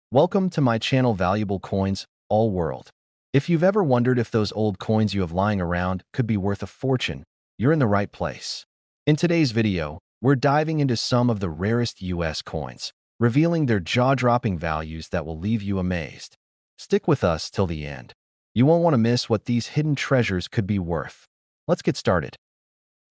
Welcome to my channel Valuable Coins, All World. If you've ever wondered if those old coins you have lying around could be worth a fortune, you're in the right place. In today's video, we're diving into some of the rarest US coins, revealing their jaw-dropping values that will leave you amazed. Stick with us till the end. You won't want to miss what these hidden treasures could be worth. Let's get started.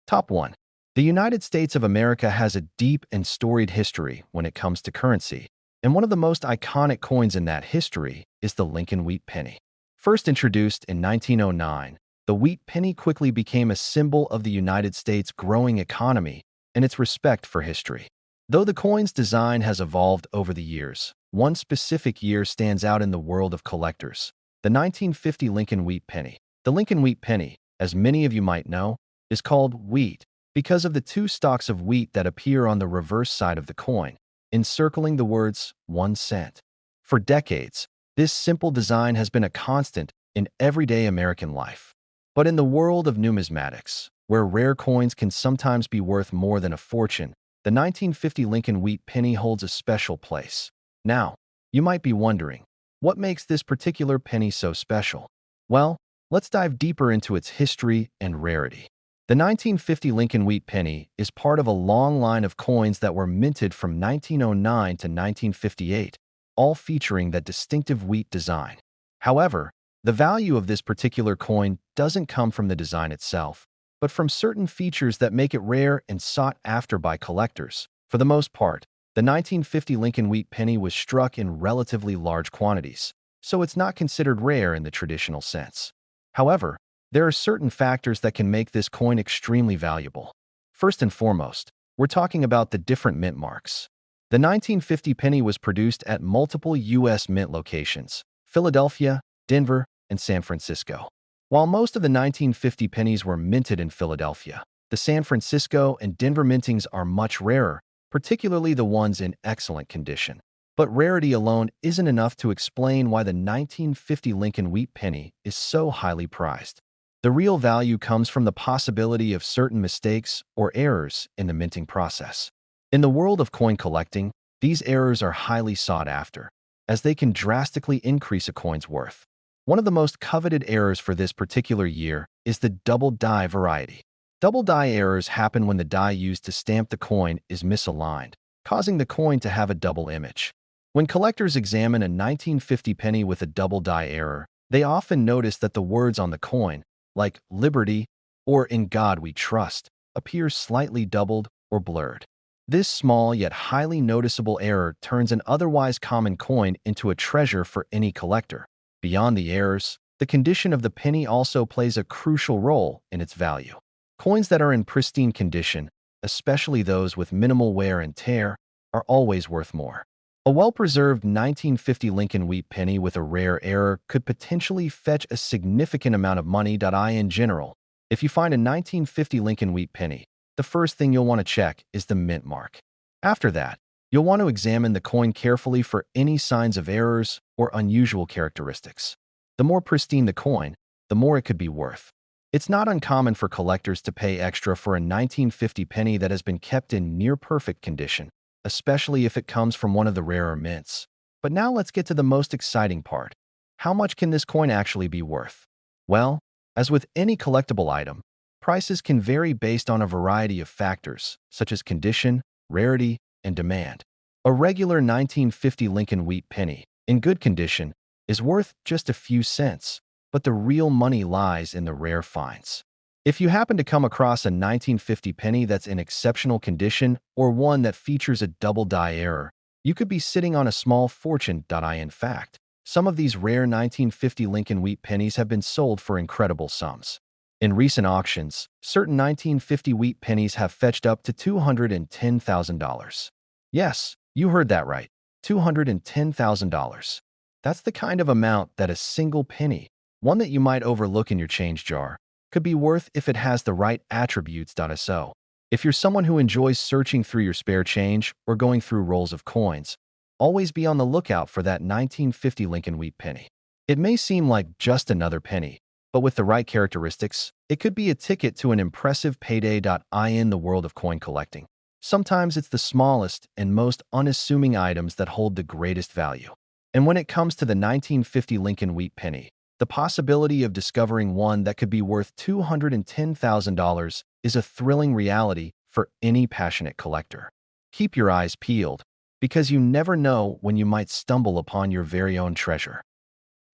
Top 1. The United States of America has a deep and storied history when it comes to currency, and one of the most iconic coins in that history is the Lincoln Wheat Penny. First introduced in 1909, the wheat penny quickly became a symbol of the United States' growing economy and its respect for history. Though the coin's design has evolved over the years, one specific year stands out in the world of collectors: the 1950 Lincoln Wheat Penny. The Lincoln Wheat Penny, as many of you might know, is called wheat because of the two stalks of wheat that appear on the reverse side of the coin, encircling the words 1 cent. For decades, this simple design has been a constant in everyday American life. But in the world of numismatics, where rare coins can sometimes be worth more than a fortune, the 1950 Lincoln Wheat Penny holds a special place. Now, you might be wondering, what makes this particular penny so special? Well, let's dive deeper into its history and rarity. The 1950 Lincoln Wheat Penny is part of a long line of coins that were minted from 1909 to 1958, all featuring that distinctive wheat design. However, the value of this particular coin doesn't come from the design itself, but from certain features that make it rare and sought after by collectors. For the most part, the 1950 Lincoln Wheat Penny was struck in relatively large quantities, so it's not considered rare in the traditional sense. However, there are certain factors that can make this coin extremely valuable. First and foremost, we're talking about the different mint marks. The 1950 penny was produced at multiple U.S. mint locations: Philadelphia, Denver, and San Francisco. While most of the 1950 pennies were minted in Philadelphia, the San Francisco and Denver mintings are much rarer, particularly the ones in excellent condition. But rarity alone isn't enough to explain why the 1950 Lincoln Wheat Penny is so highly prized. The real value comes from the possibility of certain mistakes or errors in the minting process. In the world of coin collecting, these errors are highly sought after, as they can drastically increase a coin's worth. One of the most coveted errors for this particular year is the double die variety. Double die errors happen when the die used to stamp the coin is misaligned, causing the coin to have a double image. When collectors examine a 1950 penny with a double die error, they often notice that the words on the coin, like Liberty or In God We Trust, appear slightly doubled or blurred. This small yet highly noticeable error turns an otherwise common coin into a treasure for any collector. Beyond the errors, the condition of the penny also plays a crucial role in its value. Coins that are in pristine condition, especially those with minimal wear and tear, are always worth more. A well-preserved 1950 Lincoln Wheat Penny with a rare error could potentially fetch a significant amount of money. In general, if you find a 1950 Lincoln Wheat Penny, the first thing you'll want to check is the mint mark. After that, you'll want to examine the coin carefully for any signs of errors or unusual characteristics. The more pristine the coin, the more it could be worth. It's not uncommon for collectors to pay extra for a 1950 penny that has been kept in near-perfect condition, especially if it comes from one of the rarer mints. But now let's get to the most exciting part. How much can this coin actually be worth? Well, as with any collectible item, prices can vary based on a variety of factors, such as condition, rarity, and demand. A regular 1950 Lincoln Wheat Penny, in good condition, is worth just a few cents, but the real money lies in the rare finds. If you happen to come across a 1950 penny that's in exceptional condition or one that features a double die error, you could be sitting on a small fortune. In fact, some of these rare 1950 Lincoln Wheat pennies have been sold for incredible sums. In recent auctions, certain 1950 wheat pennies have fetched up to $210,000. Yes, you heard that right, $210,000. That's the kind of amount that a single penny, one that you might overlook in your change jar, could be worth if it has the right attributes. So, if you're someone who enjoys searching through your spare change or going through rolls of coins, always be on the lookout for that 1950 Lincoln Wheat Penny. It may seem like just another penny, but with the right characteristics, it could be a ticket to an impressive payday. In the world of coin collecting, sometimes it's the smallest and most unassuming items that hold the greatest value. And when it comes to the 1950 Lincoln Wheat penny, the possibility of discovering one that could be worth $210,000 is a thrilling reality for any passionate collector. Keep your eyes peeled, because you never know when you might stumble upon your very own treasure.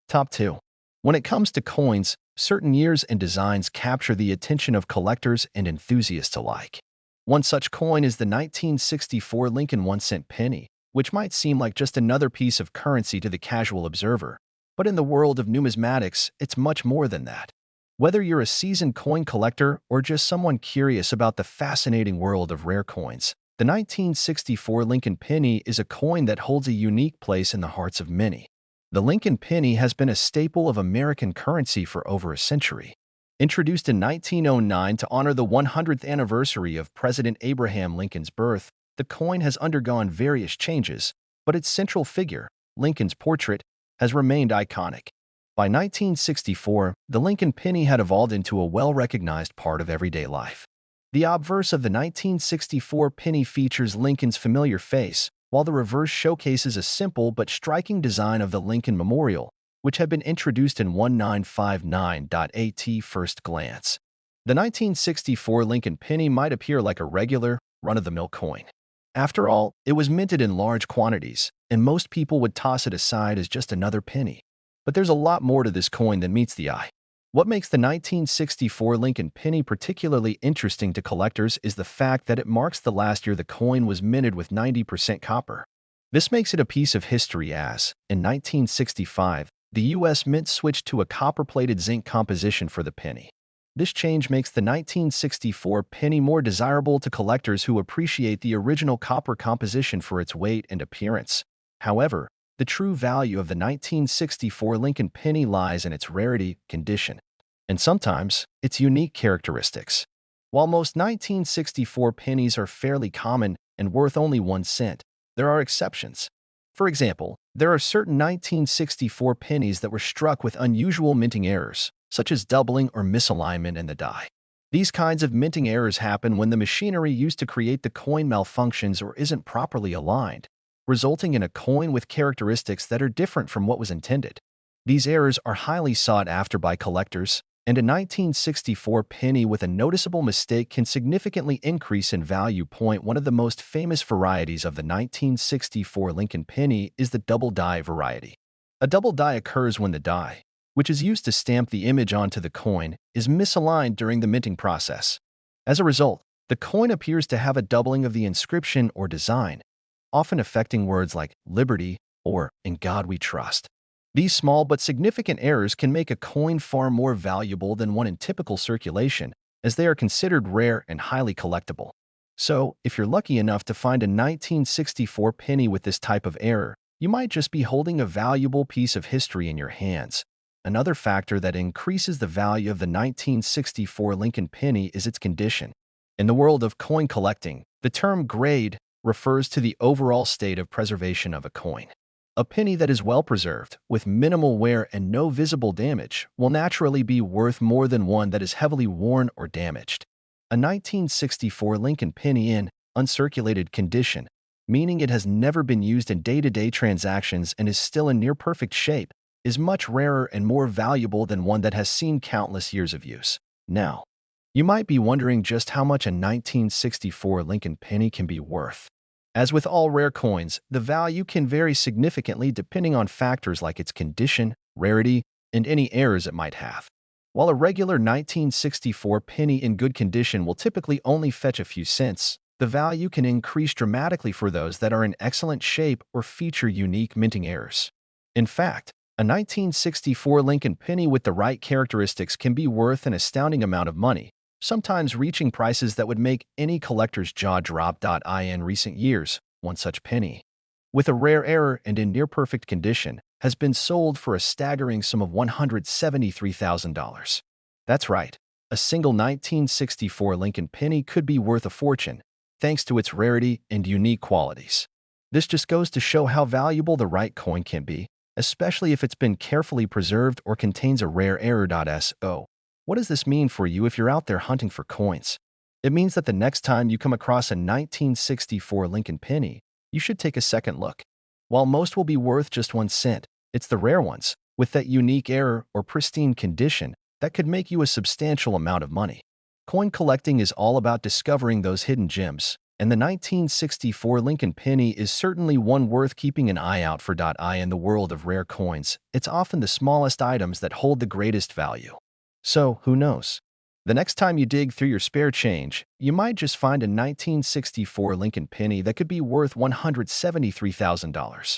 Top 2. When it comes to coins, certain years and designs capture the attention of collectors and enthusiasts alike. One such coin is the 1964 Lincoln 1-cent penny, which might seem like just another piece of currency to the casual observer, but in the world of numismatics, it's much more than that. Whether you're a seasoned coin collector or just someone curious about the fascinating world of rare coins, the 1964 Lincoln penny is a coin that holds a unique place in the hearts of many. The Lincoln penny has been a staple of American currency for over a century. Introduced in 1909 to honor the 100th anniversary of President Abraham Lincoln's birth, the coin has undergone various changes, but its central figure, Lincoln's portrait, has remained iconic. By 1964, the Lincoln penny had evolved into a well-recognized part of everyday life. The obverse of the 1964 penny features Lincoln's familiar face, while the reverse showcases a simple but striking design of the Lincoln Memorial, which had been introduced in 1959 at first glance. The 1964 Lincoln penny might appear like a regular, run-of-the-mill coin. After all, it was minted in large quantities, and most people would toss it aside as just another penny. But there's a lot more to this coin than meets the eye. What makes the 1964 Lincoln penny particularly interesting to collectors is the fact that it marks the last year the coin was minted with 90% copper. This makes it a piece of history as, in 1965, the U.S. Mint switched to a copper-plated zinc composition for the penny. This change makes the 1964 penny more desirable to collectors who appreciate the original copper composition for its weight and appearance. However, the true value of the 1964 Lincoln penny lies in its rarity, condition, and sometimes its unique characteristics. While most 1964 pennies are fairly common and worth only 1 cent, there are exceptions. For example, there are certain 1964 pennies that were struck with unusual minting errors, such as doubling or misalignment in the die. These kinds of minting errors happen when the machinery used to create the coin malfunctions or isn't properly aligned, resulting in a coin with characteristics that are different from what was intended. These errors are highly sought after by collectors, and a 1964 penny with a noticeable mistake can significantly increase in value. One of the most famous varieties of the 1964 Lincoln penny is the double die variety. A double die occurs when the die, which is used to stamp the image onto the coin, is misaligned during the minting process. As a result, the coin appears to have a doubling of the inscription or design, often affecting words like liberty or in God we trust. These small but significant errors can make a coin far more valuable than one in typical circulation, as they are considered rare and highly collectible. So, if you're lucky enough to find a 1964 penny with this type of error, you might just be holding a valuable piece of history in your hands. Another factor that increases the value of the 1964 Lincoln penny is its condition. In the world of coin collecting, the term grade refers to the overall state of preservation of a coin. A penny that is well preserved, with minimal wear and no visible damage, will naturally be worth more than one that is heavily worn or damaged. A 1964 Lincoln penny in uncirculated condition, meaning it has never been used in day-to-day transactions and is still in near-perfect shape, is much rarer and more valuable than one that has seen countless years of use. Now, you might be wondering just how much a 1964 Lincoln penny can be worth. As with all rare coins, the value can vary significantly depending on factors like its condition, rarity, and any errors it might have. While a regular 1964 penny in good condition will typically only fetch a few cents, the value can increase dramatically for those that are in excellent shape or feature unique minting errors. In fact, a 1964 Lincoln penny with the right characteristics can be worth an astounding amount of money, sometimes reaching prices that would make any collector's jaw drop. In recent years, one such penny, with a rare error and in near-perfect condition, has been sold for a staggering sum of $173,000. That's right, a single 1964 Lincoln penny could be worth a fortune, thanks to its rarity and unique qualities. This just goes to show how valuable the right coin can be, especially if it's been carefully preserved or contains a rare error. So, what does this mean for you if you're out there hunting for coins? It means that the next time you come across a 1964 Lincoln penny, you should take a second look. While most will be worth just 1 cent, it's the rare ones, with that unique error or pristine condition, that could make you a substantial amount of money. Coin collecting is all about discovering those hidden gems, and the 1964 Lincoln penny is certainly one worth keeping an eye out for. In the world of rare coins, it's often the smallest items that hold the greatest value. So, who knows? The next time you dig through your spare change, you might just find a 1964 Lincoln penny that could be worth $173,000.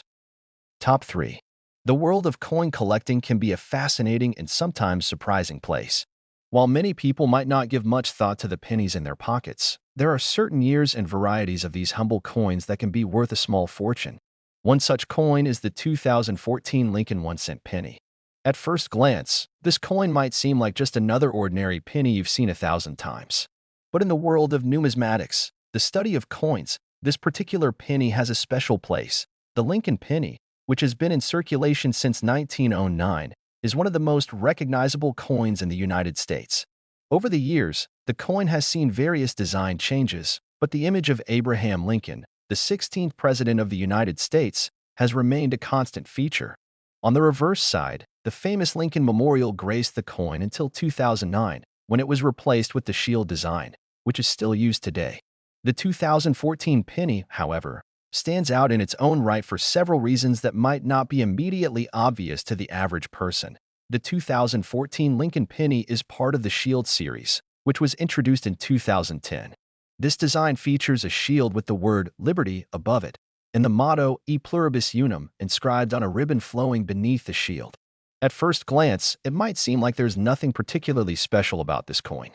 Top 3. The world of coin collecting can be a fascinating and sometimes surprising place. While many people might not give much thought to the pennies in their pockets, there are certain years and varieties of these humble coins that can be worth a small fortune. One such coin is the 2014 Lincoln 1-cent penny. At first glance, this coin might seem like just another ordinary penny you've seen 1,000 times. But in the world of numismatics, the study of coins, this particular penny has a special place. The Lincoln penny, which has been in circulation since 1909, is one of the most recognizable coins in the United States. Over the years, the coin has seen various design changes, but the image of Abraham Lincoln, the 16th President of the United States, has remained a constant feature. On the reverse side, the famous Lincoln Memorial graced the coin until 2009, when it was replaced with the shield design, which is still used today. The 2014 penny, however, stands out in its own right for several reasons that might not be immediately obvious to the average person. The 2014 Lincoln penny is part of the Shield series, which was introduced in 2010. This design features a shield with the word Liberty above it, and the motto E Pluribus Unum inscribed on a ribbon flowing beneath the shield. At first glance, it might seem like there's nothing particularly special about this coin.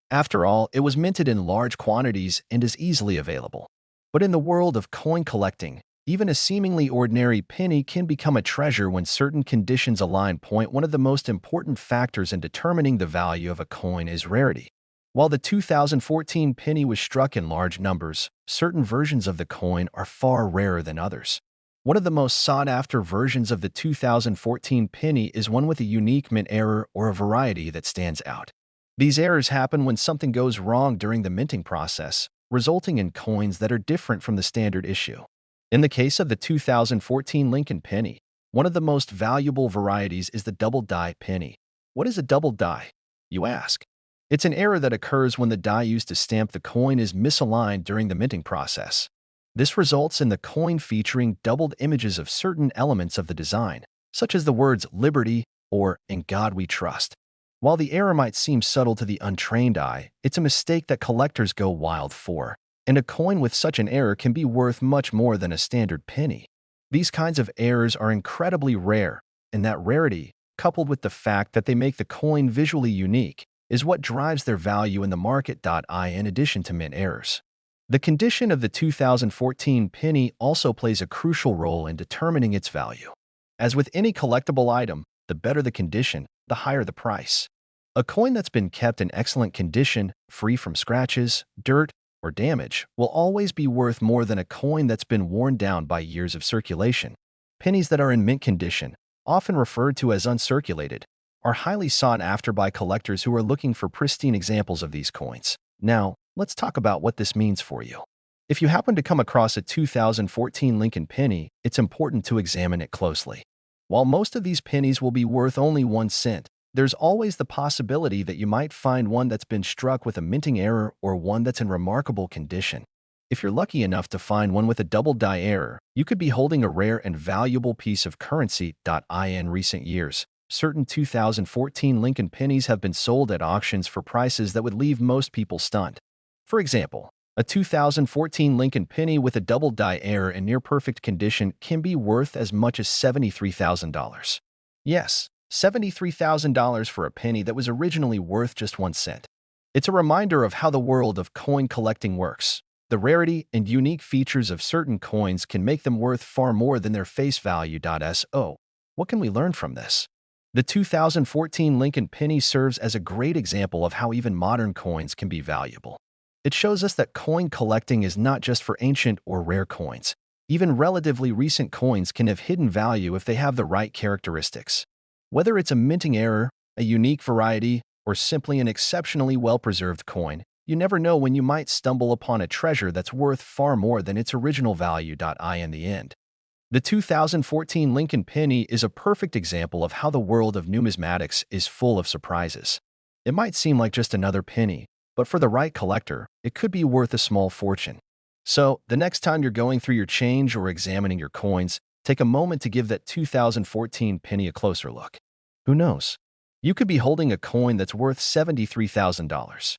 After all, it was minted in large quantities and is easily available. But in the world of coin collecting, even a seemingly ordinary penny can become a treasure when certain conditions align. One of the most important factors in determining the value of a coin is rarity. While the 2014 penny was struck in large numbers, certain versions of the coin are far rarer than others. One of the most sought-after versions of the 2014 penny is one with a unique mint error or a variety that stands out. These errors happen when something goes wrong during the minting process, resulting in coins that are different from the standard issue. In the case of the 2014 Lincoln penny, one of the most valuable varieties is the double die penny. What is a double die, you ask? It's an error that occurs when the die used to stamp the coin is misaligned during the minting process. This results in the coin featuring doubled images of certain elements of the design, such as the words Liberty or In God We Trust. While the error might seem subtle to the untrained eye, it's a mistake that collectors go wild for, and a coin with such an error can be worth much more than a standard penny. These kinds of errors are incredibly rare, and that rarity, coupled with the fact that they make the coin visually unique, is what drives their value in the market. In addition to mint errors, the condition of the 2014 penny also plays a crucial role in determining its value. As with any collectible item, the better the condition, the higher the price. A coin that's been kept in excellent condition, free from scratches, dirt, or damage, will always be worth more than a coin that's been worn down by years of circulation. Pennies that are in mint condition, often referred to as uncirculated, are highly sought after by collectors who are looking for pristine examples of these coins. Now, let's talk about what this means for you. If you happen to come across a 2014 Lincoln penny, it's important to examine it closely. While most of these pennies will be worth only 1 cent, there's always the possibility that you might find one that's been struck with a minting error or one that's in remarkable condition. If you're lucky enough to find one with a double die error, you could be holding a rare and valuable piece of currency. In recent years, certain 2014 Lincoln pennies have been sold at auctions for prices that would leave most people stunned. For example, a 2014 Lincoln penny with a double die error in near-perfect condition can be worth as much as $73,000. Yes, $73,000 for a penny that was originally worth just 1 cent. It's a reminder of how the world of coin collecting works. The rarity and unique features of certain coins can make them worth far more than their face value. So, what can we learn from this? The 2014 Lincoln penny serves as a great example of how even modern coins can be valuable. It shows us that coin collecting is not just for ancient or rare coins. Even relatively recent coins can have hidden value if they have the right characteristics. Whether it's a minting error, a unique variety, or simply an exceptionally well-preserved coin, you never know when you might stumble upon a treasure that's worth far more than its original value. In the end, The 2014 Lincoln penny is a perfect example of how the world of numismatics is full of surprises. It might seem like just another penny, but for the right collector, it could be worth a small fortune. So, the next time you're going through your change or examining your coins, take a moment to give that 2014 penny a closer look. Who knows? You could be holding a coin that's worth $73,000.